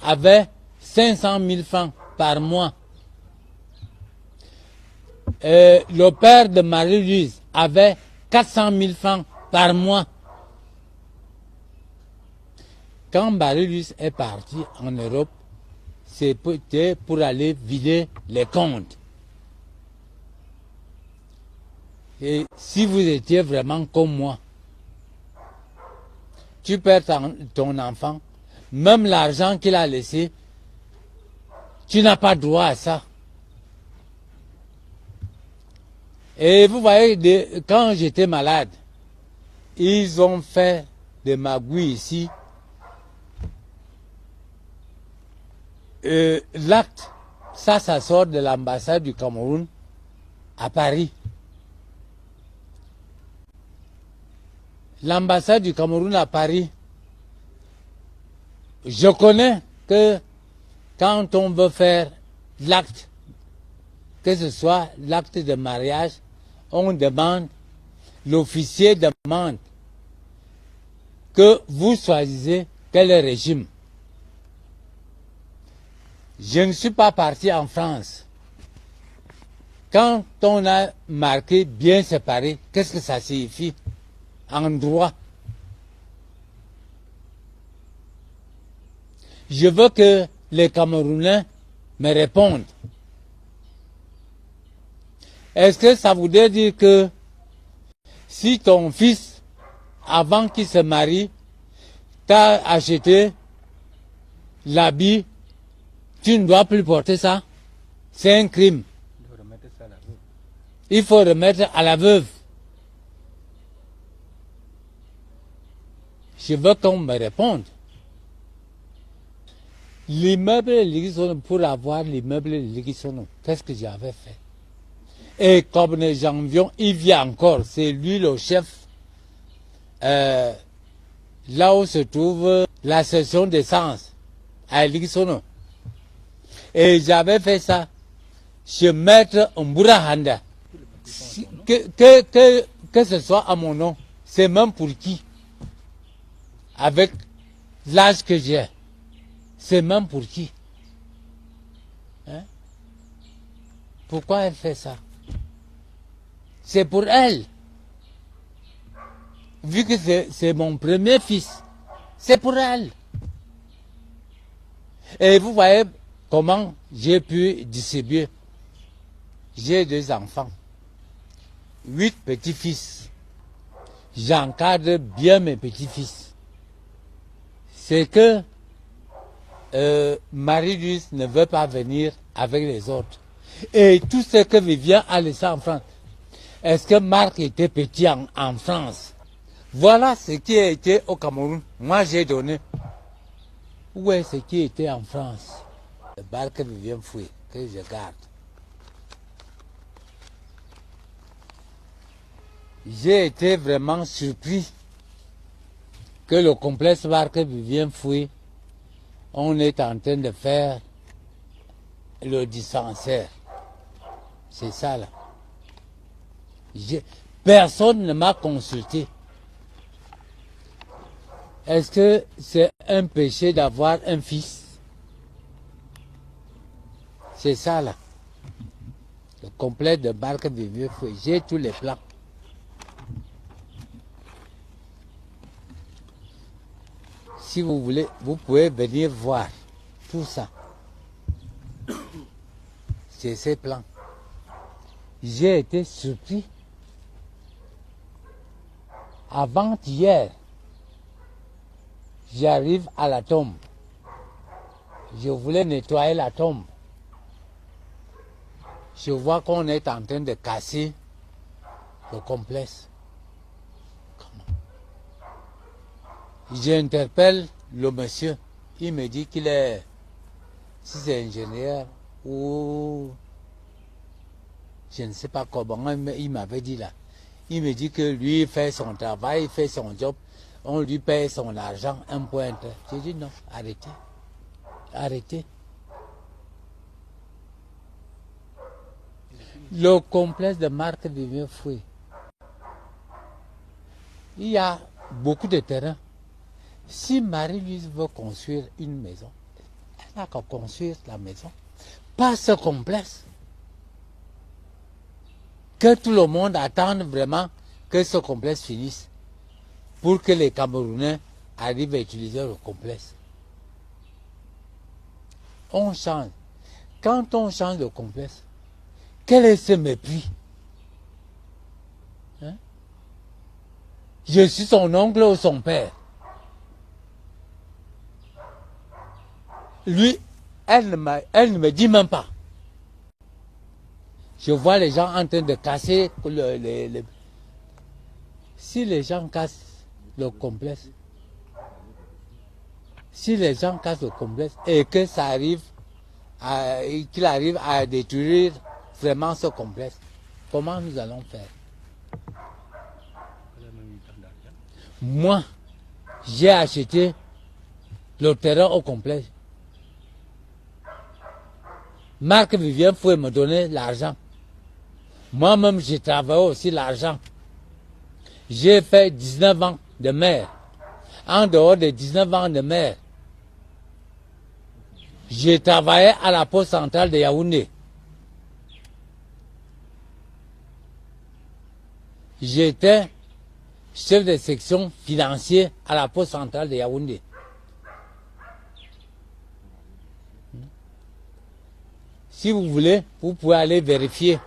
avait 500 000 francs par mois. Le père de Marie-Louise avait 400 000 francs par mois. Quand Marie-Louise est partie en Europe, c'était pour aller vider les comptes. Et si vous étiez vraiment comme moi, tu perds ton enfant, même l'argent qu'il a laissé, tu n'as pas droit à ça. Et vous voyez, quand j'étais malade, ils ont fait des magouilles ici. L'acte, ça sort de l'ambassade du Cameroun à Paris. L'ambassade du Cameroun à Paris, je connais que quand on veut faire l'acte, que ce soit l'acte de mariage, on demande, l'officier demande que vous choisissez quel régime. Je ne suis pas parti en France. Quand on a marqué bien séparé, qu'est-ce que ça signifie en droit? Je veux que les Camerounais me répondent. Est-ce que ça voudrait dire que si ton fils, avant qu'il se marie, t'a acheté l'habit, tu ne dois plus porter ça? C'est un crime. Il faut remettre à la veuve. Je veux qu'on me réponde. L'immeuble Ligisono, pour avoir l'immeuble Ligisono, qu'est-ce que j'avais fait? Et comme les janvier, il vient encore, c'est lui le chef, là où se trouve la section d'essence, à Ligisono. Et j'avais fait ça chez Maître Mburahanda. Que ce soit à mon nom, c'est même pour qui? Avec l'âge que j'ai, c'est même pour qui? Hein? Pourquoi elle fait ça? C'est pour elle. Vu que c'est mon premier fils, c'est pour elle. Et vous voyez comment j'ai pu distribuer. J'ai 2 enfants, 8 petits-fils. J'encadre bien mes petits-fils. C'est que Marie-Louise ne veut pas venir avec les autres. Et tout ce que Vivien a laissé en France. Est-ce que Marc était petit en France? Voilà ce qui a été au Cameroun. Moi, j'ai donné. Où est ce qui était en France? Le bar que Vivien fouille, que je garde. J'ai été vraiment surpris que le complexe bar que Vivien fouille, on est en train de faire le dispensaire. C'est ça là. Personne ne m'a consulté. Est-ce que c'est un péché d'avoir un fils? C'est ça là. Le complexe de barque de vieux fouet. J'ai tous les plans. Si vous voulez, vous pouvez venir voir tout ça. C'est ces plans. J'ai été surpris. Avant-hier, j'arrive à la tombe. Je voulais nettoyer la tombe. Je vois qu'on est en train de casser le complexe. Comment? J'interpelle le monsieur. Il me dit qu'il est, si c'est ingénieur ou je ne sais pas comment, il m'avait dit là. Il me dit que lui fait son travail, il fait son job, on lui paye son argent, un point. J'ai dit non, arrêtez. Arrêtez. Le complexe de Marc Vivien Fouet. Il y a beaucoup de terrain. Si Marie-Louise veut construire une maison, Elle n'a qu'à construire la maison. Pas ce complexe. Que tout le monde attende vraiment que ce complexe finisse pour que les Camerounais arrivent à utiliser le complexe. On change. Quand on change de complexe, quel est ce mépris? Hein? Je suis son oncle ou son père. Lui, elle ne me dit même pas. Je vois les gens en train de casser Si les gens cassent le complexe, si les gens cassent le complexe et que ça arrive, qu'il arrive à détruire vraiment ce complexe, comment nous allons faire? Moi, j'ai acheté le terrain au complexe. Marc Vivien pouvait me donner l'argent. Moi-même, j'ai travaillé aussi l'argent. J'ai fait 19 ans de maire. En dehors des 19 ans de maire, j'ai travaillé à la poste centrale de Yaoundé. J'étais chef de section financier à la poste centrale de Yaoundé. Si vous voulez, vous pouvez aller vérifier.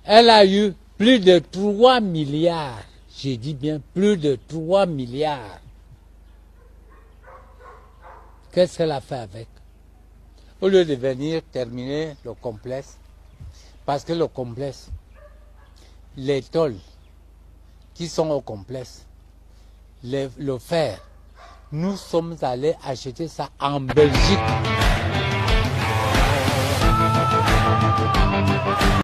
Elle a eu plus de 3 milliards. J'ai dit bien plus de 3 milliards. Qu'est-ce qu'elle a fait avec? Au lieu de venir terminer le complexe, parce que le complexe, les tôles qui sont au complexe, le fer, nous sommes allés acheter ça en Belgique.